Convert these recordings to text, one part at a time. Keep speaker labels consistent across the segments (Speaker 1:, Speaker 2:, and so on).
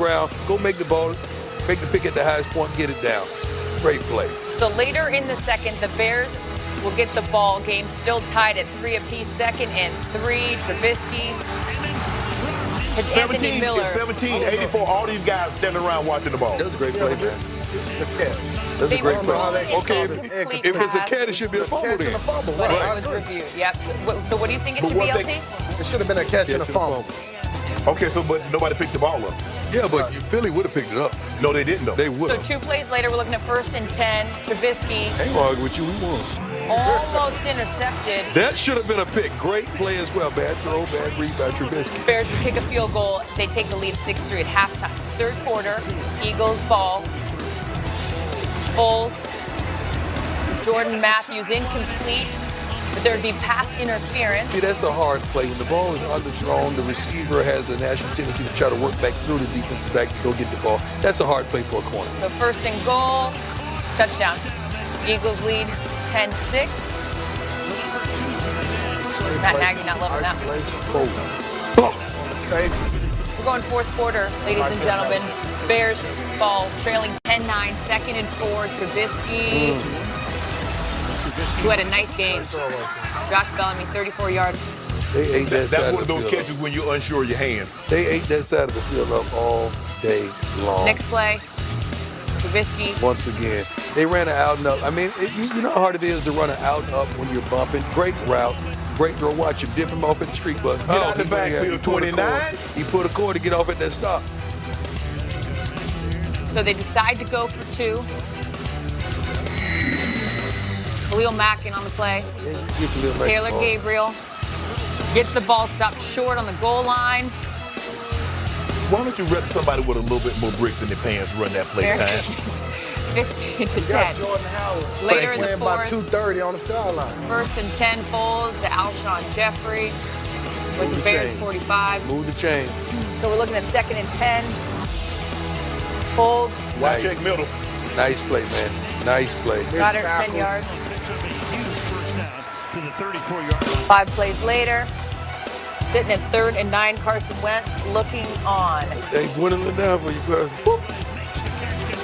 Speaker 1: ground, go make the pick at the highest point, get it down. Great play.
Speaker 2: So later in the second, the Bears will get the ball. Game still tied at 3 apiece. Second and 3. Trubisky. It's Anthony Miller.
Speaker 3: It's 17-84. All these guys standing around watching the ball.
Speaker 1: That was a great play, man. That's a great play. Okay, if it's a catch, it should be a fumble then.
Speaker 2: But it was reviewed. Yep. So what do you think it should be, LT?
Speaker 4: It should have been a catch and a fumble.
Speaker 3: Okay, so but nobody picked the ball up.
Speaker 1: Yeah, but Philly would have picked it up.
Speaker 3: No, they didn't, though.
Speaker 1: They would have.
Speaker 2: So 2 plays later, we're looking at 1st and 10. Trubisky.
Speaker 1: I ain't arguing with you. We won.
Speaker 2: Almost intercepted.
Speaker 1: That should have been a pick. Great play as well. Bad throw, bad read by Trubisky.
Speaker 2: Bears will kick a field goal. They take the lead 6-3 at halftime. Third quarter, Eagles ball. Foles. Jordan Matthews incomplete. But there would be pass interference.
Speaker 1: See, that's a hard play. When the ball is underthrown, the receiver has the natural tendency to try to work back through the defensive back to go get the ball. That's a hard play for a corner.
Speaker 2: So 1st and goal, touchdown. Eagles lead 10-6. Matt Nagy not loving that. We're going 4th quarter, ladies and gentlemen. Bears ball trailing 10-9, 2nd and 4. Trubisky, who had a nice game. Josh Bellamy, 34 yards.
Speaker 1: They ate that side
Speaker 3: That's one
Speaker 1: of
Speaker 3: of
Speaker 1: the
Speaker 3: those
Speaker 1: field
Speaker 3: catches
Speaker 1: up.
Speaker 3: when you're unsure of your hands.
Speaker 1: They ate that side of the field up all day long.
Speaker 2: Next play, Trubisky.
Speaker 1: Once again, they ran an out and up. I mean, you know how hard it is to run an out and up when you're bumping. Great route, great throw. Watch him dip him off at the street bus.
Speaker 3: Get out the backfield, 29.
Speaker 1: He put a cord to get off at that stop.
Speaker 2: So they decide to go for 2. Khalil Mack in on the play. Taylor Gabriel gets the ball stopped short on the goal line.
Speaker 3: Why don't you let somebody with a little bit more bricks in their pants run that play time?
Speaker 2: 15 to
Speaker 4: You got
Speaker 2: 10.
Speaker 4: Jordan Howard
Speaker 2: Later in the
Speaker 4: playing by
Speaker 2: 4th,
Speaker 4: 2:30 on the sideline.
Speaker 2: 1st and 10, Foles to Alshon Jeffrey with the Bears 45.
Speaker 1: Move the chains.
Speaker 2: So we're looking at 2nd and 10. Foles.
Speaker 3: Wide check middle.
Speaker 1: Nice play, man. Nice play.
Speaker 2: Got her 10 yards.
Speaker 5: To the 34-yard line.
Speaker 2: 5 plays later. Sitting at 3rd and 9, Carson Wentz looking on.
Speaker 1: They dwindling down for you, Carson.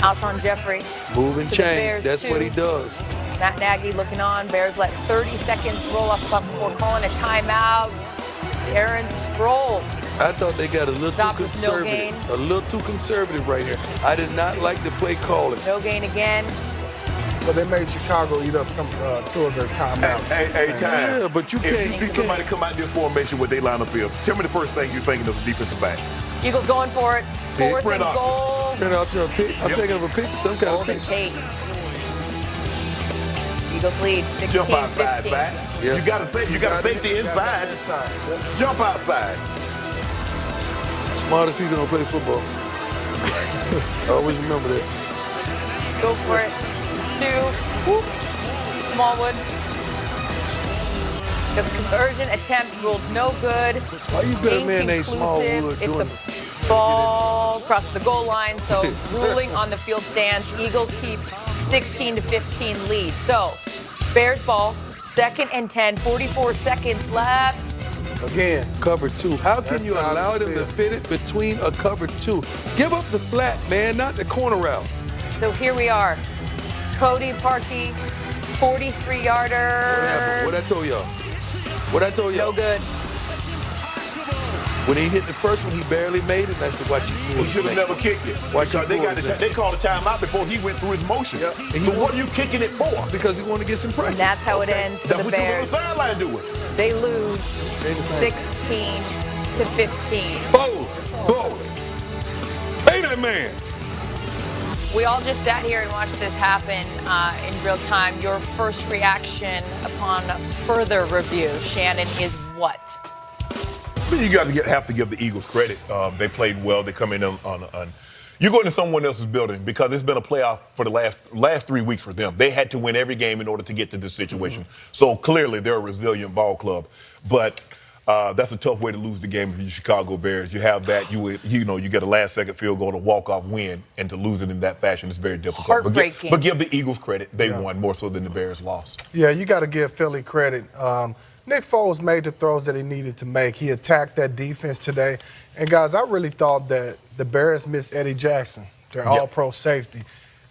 Speaker 2: Alshon Jeffrey.
Speaker 1: Moving
Speaker 2: to the
Speaker 1: chain.
Speaker 2: Bears,
Speaker 1: That's
Speaker 2: 2.
Speaker 1: what he does.
Speaker 2: Matt Nagy looking on. Bears let 30 seconds roll off the clock before calling a timeout. Aaron Sproles.
Speaker 1: I thought they got a little
Speaker 2: Stop
Speaker 1: too
Speaker 2: with no
Speaker 1: conservative.
Speaker 2: gain.
Speaker 1: A little too conservative right here. I did not like the play calling.
Speaker 2: No gain again.
Speaker 4: But they made Chicago eat up some 2 of their timeouts.
Speaker 3: Hey, time.
Speaker 1: Yeah, but you
Speaker 3: If
Speaker 1: can't.
Speaker 3: you see somebody come out in this formation with their lineup is, tell me the first thing you're thinking of the defensive back.
Speaker 2: Eagles going for it. 4th
Speaker 3: Spread
Speaker 2: and
Speaker 3: out.
Speaker 2: goal.
Speaker 1: Turn out to a pick. I'm thinking of a pick, some kind of
Speaker 2: Golden
Speaker 1: pick.
Speaker 2: Tate. Eagles lead 16-15.
Speaker 3: Jump outside, back.
Speaker 1: Yeah.
Speaker 3: You got to safety inside. Jump outside.
Speaker 1: Smartest people don't play football. Always remember that.
Speaker 2: Go for it. 2. Whoop. Smallwood. The conversion attempt ruled no good.
Speaker 1: Why you got a man named Smallwood
Speaker 2: If
Speaker 1: doing
Speaker 2: the ball crosses the goal line, so ruling on the field stands. Eagles keep 16-15 lead. So Bears ball, 2nd and 10, 44 seconds left.
Speaker 4: Again.
Speaker 1: Cover 2. How can
Speaker 4: That's
Speaker 1: you
Speaker 4: how
Speaker 1: allow
Speaker 4: I
Speaker 1: them to
Speaker 4: feel.
Speaker 1: fit it between a cover 2? Give up the flat, man, not the corner route.
Speaker 2: So here we are. Cody Parkey, 43-yarder.
Speaker 1: What I told y'all? What I told y'all?
Speaker 2: No good.
Speaker 1: When he hit the first one, he barely made it. And I said, watch you pull
Speaker 3: He
Speaker 1: this
Speaker 3: should have
Speaker 1: next
Speaker 3: never
Speaker 1: one.
Speaker 3: kicked it.
Speaker 1: Watch
Speaker 3: Because
Speaker 1: you pull this next
Speaker 3: they called a timeout before he went through his motion.
Speaker 4: Yep.
Speaker 1: And
Speaker 3: So what are you kicking it for?
Speaker 1: Because he wanted to get some practice.
Speaker 2: And that's how it ends for
Speaker 3: That's
Speaker 2: the
Speaker 3: what you
Speaker 2: Bears.
Speaker 3: on the sideline doing.
Speaker 2: They lose
Speaker 1: They the same.
Speaker 2: 16-15.
Speaker 1: Bold. Hey, that man.
Speaker 2: We all just sat here and watched this happen in real time. Your first reaction upon further review, Shannon, is what?
Speaker 3: I mean, you have to give the Eagles credit. They played well. They come in on you go into someone else's building because it's been a playoff for the last 3 weeks for them. They had to win every game in order to get to this situation. So clearly they're a resilient ball club. But that's a tough way to lose the game for the Chicago Bears. You have that, you get a last-second field goal, a walk-off win, and to lose it in that fashion is very difficult.
Speaker 2: Heartbreaking.
Speaker 3: But give the Eagles credit. They won more so than the Bears lost.
Speaker 4: Yeah, you got to give Philly credit. Nick Foles made the throws that he needed to make. He attacked that defense today. And, guys, I really thought that the Bears miss Eddie Jackson, their all-pro safety.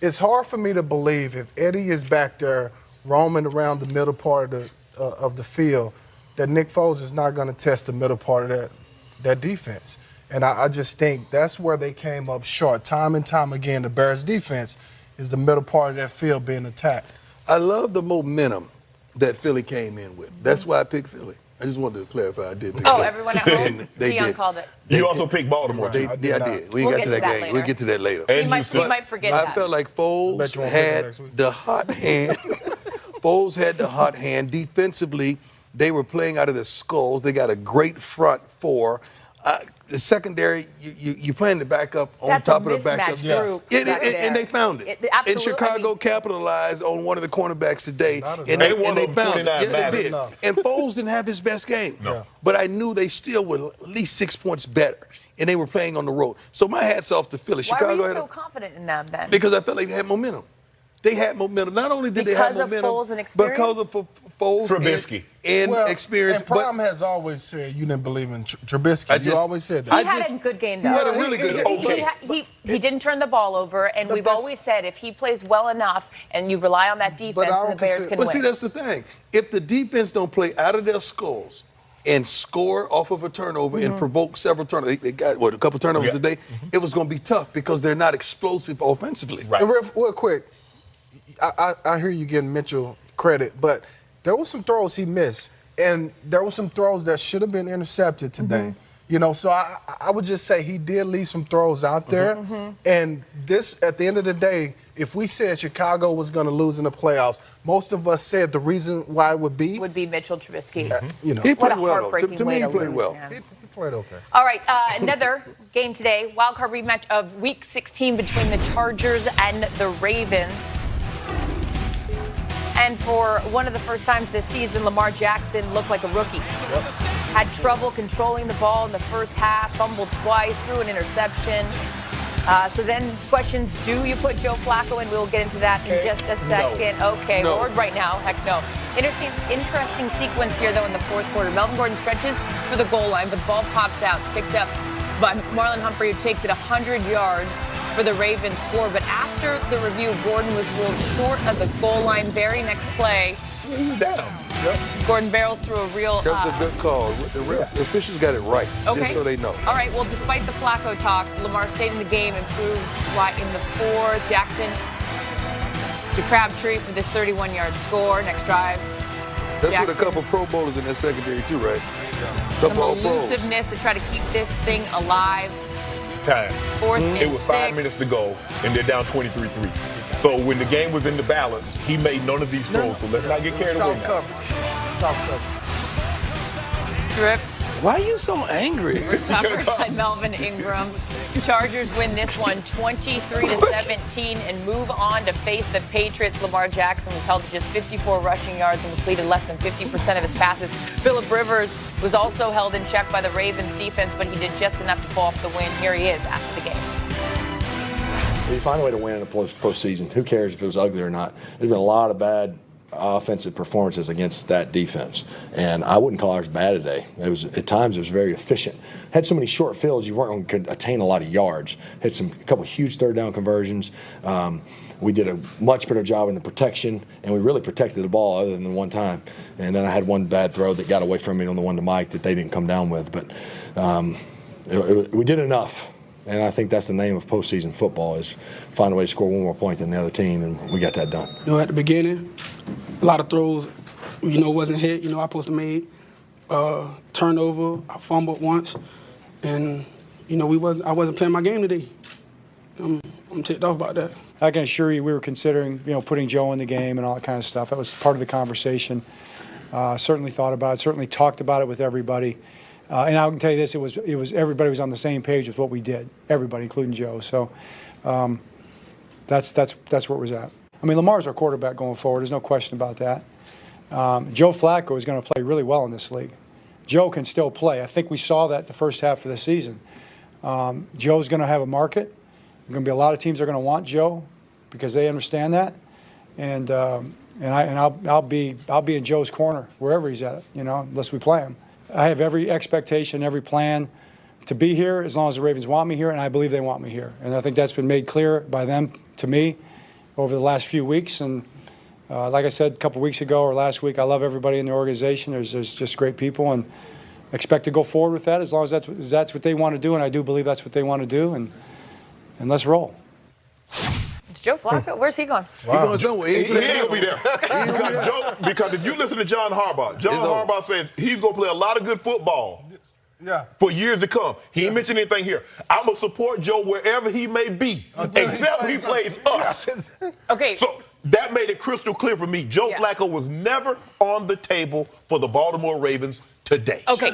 Speaker 4: It's hard for me to believe if Eddie is back there roaming around the middle part of the field that Nick Foles is not going to test the middle part of that defense. And I just think that's where they came up short. Time and time again, the Bears defense is the middle part of that field being attacked.
Speaker 1: I love the momentum that Philly came in with. That's why I picked Philly. I just wanted to clarify I did pick Philly.
Speaker 2: Everyone at home? Dion called it.
Speaker 3: You also picked Baltimore, too.
Speaker 1: I did. We
Speaker 2: We'll
Speaker 1: got to that game.
Speaker 2: later.
Speaker 1: We'll get to that later.
Speaker 2: You might forget that.
Speaker 1: I felt like Foles had the hot hand. Foles had the hot hand. Defensively, they were playing out of their skulls. They got a great front four. The secondary, you playing the backup on top of the backup.
Speaker 2: Group
Speaker 1: and they found it. And Chicago capitalized on one of the cornerbacks today. And they found it. Yeah, they did. And Foles didn't have his best game.
Speaker 3: No.
Speaker 1: But I knew they still were at least 6 points better. And they were playing on the road. So my hat's off to Philly.
Speaker 2: Why were you so confident in them then?
Speaker 1: Because I felt like they had momentum. They had momentum. Not only did they have momentum,
Speaker 2: because of Foles and experience?
Speaker 1: Because of Foles
Speaker 3: Trubisky
Speaker 1: and experience.
Speaker 4: And Prime has always said you didn't believe in Trubisky. You always said that.
Speaker 2: He had a good game, though.
Speaker 1: He had a really good game.
Speaker 2: He didn't turn the ball over, and we've always said if he plays well enough and you rely on that defense, then the Bears can win.
Speaker 1: But see, that's the thing. If the defense don't play out of their skulls and score off of a turnover and provoke several turnovers, they got, a couple turnovers today, it was going to be tough because they're not explosive offensively.
Speaker 3: Right.
Speaker 4: And real quick, I hear you giving Mitchell credit, but there were some throws he missed, and there were some throws that should have been intercepted today. You know, so I would just say he did leave some throws out there. And this, at the end of the day, if we said Chicago was going to lose in the playoffs, most of us said the reason why would be
Speaker 2: Mitchell Trubisky.
Speaker 1: You know, he played well.
Speaker 2: To
Speaker 1: me, he played well.
Speaker 4: He played okay.
Speaker 2: All right, another game today, wild card rematch of Week 16 between the Chargers and the Ravens. And for one of the first times this season, Lamar Jackson looked like a rookie. Had trouble controlling the ball in the first half, fumbled twice, threw an interception. So then questions, do you put Joe Flacco in? We'll get into that in just a second.
Speaker 3: No.
Speaker 2: Okay, Lord, right now, heck no. Interesting sequence here, though, in the fourth quarter. Melvin Gordon stretches for the goal line, but the ball pops out. It's picked up by Marlon Humphrey, who takes it 100 yards for the Ravens score. But after the review, Gordon was ruled short of the goal line. Very next play.
Speaker 3: He's down.
Speaker 2: Gordon barrels through a real...
Speaker 1: That was a good call. The officials got it right, just so they know.
Speaker 2: All right, well, despite the Flacco talk, Lamar stayed in the game, improved in the fourth. Jackson to Crabtree for this 31-yard score. Next drive.
Speaker 1: That's
Speaker 2: Jackson.
Speaker 1: with a couple Pro Bowlers in that secondary, too, right?
Speaker 2: Some elusiveness to try to keep this thing alive.
Speaker 3: Time.
Speaker 2: Fourth and
Speaker 3: It was 5
Speaker 2: 6.
Speaker 3: minutes to go, and they're down 23-3. So when the game was in the balance, he made none of these throws. So let's not get carried away now.
Speaker 4: Soft cover.
Speaker 2: Stripped.
Speaker 1: Why are you so angry?
Speaker 2: Recovered by Melvin Ingram. Chargers win this one 23-17 and move on to face the Patriots. Lamar Jackson was held to just 54 rushing yards and completed less than 50% of his passes. Phillip Rivers was also held in check by the Ravens defense, but he did just enough to pull off the win. Here he is after the game.
Speaker 5: You find a way to win in a postseason. Who cares if it was ugly or not? There's been a lot of bad offensive performances against that defense, and I wouldn't call ours bad today. It was at times it was very efficient. Had so many short fields, you weren't going to attain a lot of yards. Had a couple huge third down conversions. We did a much better job in the protection, and we really protected the ball other than one time. And then I had one bad throw that got away from me on the one to Mike that they didn't come down with. But we did enough. And I think that's the name of postseason football, is find a way to score one more point than the other team, and we got that done.
Speaker 6: You know, at the beginning, a lot of throws, wasn't hit. I supposed to make turnover. I fumbled once, and I wasn't playing my game today. I'm ticked off about that.
Speaker 7: I can assure you, we were considering, putting Joe in the game and all that kind of stuff. That was part of the conversation. Certainly thought about it. Certainly talked about it with everybody. And I can tell you this: it was everybody was on the same page with what we did. Everybody, including Joe. So that's where it was at. I mean, Lamar's our quarterback going forward. There's no question about that. Joe Flacco is going to play really well in this league. Joe can still play. I think we saw that the first half of the season. Joe's going to have a market. There's going to be a lot of teams that are going to want Joe because they understand that. And I'll be in Joe's corner wherever he's at. Unless we play him. I have every expectation, every plan to be here as long as the Ravens want me here, and I believe they want me here. And I think that's been made clear by them to me over the last few weeks. And like I said a couple weeks ago or last week, I love everybody in the organization. There's just great people, and expect to go forward with that as long as that's what they want to do, and I do believe that's what they want to do, and let's roll.
Speaker 2: Joe Flacco, where's he going?
Speaker 1: Wow. He going
Speaker 3: He ain't gonna be there. Because if you listen to John Harbaugh said he's gonna play a lot of good football for years to come. He ain't mentioned anything here. I'm gonna support Joe wherever he may be, except he plays us.
Speaker 2: Okay.
Speaker 3: So that made it crystal clear for me. Joe Flacco was never on the table for the Baltimore Ravens today.
Speaker 2: Okay.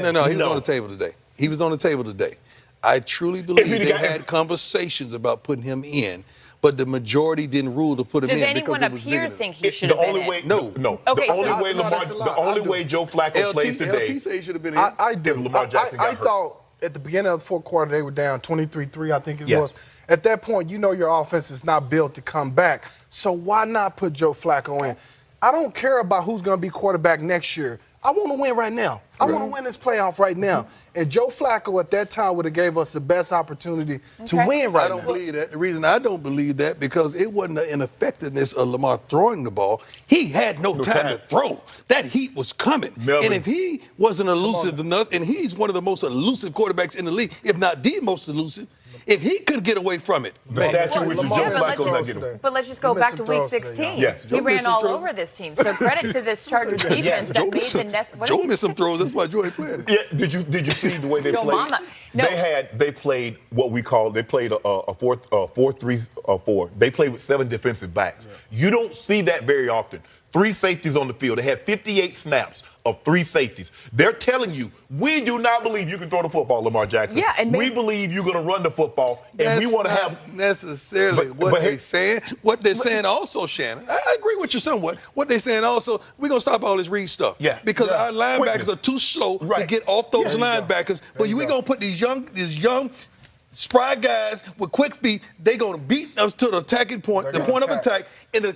Speaker 1: No, he was on the table today. He was on the table today. I truly believe they had conversations about putting him in, but the majority didn't rule to put him
Speaker 2: Does
Speaker 1: in
Speaker 2: anyone
Speaker 1: because it
Speaker 2: up
Speaker 1: was
Speaker 2: here
Speaker 1: bigger
Speaker 2: think he should have been in?
Speaker 3: No.
Speaker 2: Okay,
Speaker 3: The only way Joe Flacco plays today.
Speaker 1: LT said he should have been in.
Speaker 4: I do.
Speaker 3: Lamar Jackson got
Speaker 4: I
Speaker 3: hurt.
Speaker 4: thought at the beginning of the fourth quarter they were down 23-3, I think it
Speaker 3: Yeah.
Speaker 4: was. At that point, you know your offense is not built to come back. So why not put Joe Flacco in? I don't care about who's going to be quarterback next year. I want to win right now. I want to win this playoff right now. And Joe Flacco at that time would have gave us the best opportunity to win right now.
Speaker 1: I don't believe that. The reason I don't believe that because it wasn't the ineffectiveness of Lamar throwing the ball. He had no time to throw. That heat was coming. And if he wasn't elusive enough, and he's one of the most elusive quarterbacks in the league, if not the most elusive, if he couldn't get away from it,
Speaker 3: The statue with Joe Flacco not getting away.
Speaker 2: But let's just go back to Week 16.
Speaker 3: Yes.
Speaker 2: He ran all over this team. So credit to this Chargers defense that made the necessary.
Speaker 1: Joe missed some throws. That's why Joe ain't playing.
Speaker 3: Yeah, did you see the way they
Speaker 2: Yo,
Speaker 3: played?
Speaker 2: mama. No.
Speaker 3: They played what we call a 4-3-4. They played with 7 defensive backs. You don't see that very often. 3 safeties on the field. They had 58 snaps of 3 safeties. They're telling you, we do not believe you can throw the football, Lamar Jackson.
Speaker 2: Yeah, and
Speaker 3: we believe you're going to run the football, and we want to have
Speaker 1: necessarily what they're saying. What they're saying also, Shannon, I agree with you somewhat. What they're saying also, we're going to stop all this read stuff.
Speaker 3: Yeah.
Speaker 1: Because our linebackers
Speaker 3: Quickness.
Speaker 1: are too slow to get off those linebackers. But we're going to put these young, spry guys with quick feet. They're going to beat us to the attacking point, the point of attack, and the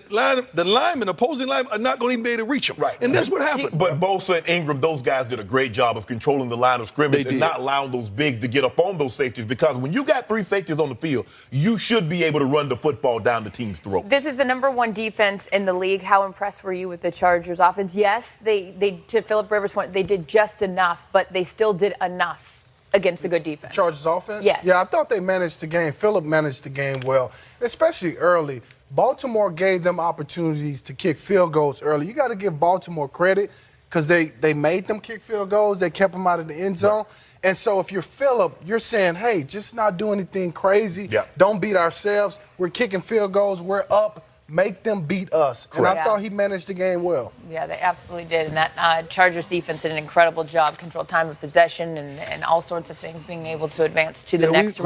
Speaker 1: opposing linemen are not going to even be able to reach them.
Speaker 3: Right.
Speaker 1: And that's what happened.
Speaker 3: But Bosa and Ingram, those guys did a great job of controlling the line of scrimmage and not allowing those bigs to get up on those safeties, because when you got 3 safeties on the field, you should be able to run the football down the team's throat.
Speaker 2: This is the #1 defense in the league. How impressed were you with the Chargers offense? Yes, they to Philip Rivers' point, they did just enough, but they still did enough against a good defense.
Speaker 4: Chargers offense?
Speaker 2: Yes.
Speaker 4: Yeah, I thought they managed the game. Phillip managed the game well, especially early. Baltimore gave them opportunities to kick field goals early. You got to give Baltimore credit because they made them kick field goals. They kept them out of the end zone. Right. And so if you're Phillip, you're saying, hey, just not do anything crazy. Yeah. Don't beat ourselves. We're kicking field goals. We're up. Make them beat us. And I thought he managed the game well.
Speaker 2: Yeah, they absolutely did. And that Chargers defense did an incredible job, control time of possession and all sorts of things, being able to advance to the next round.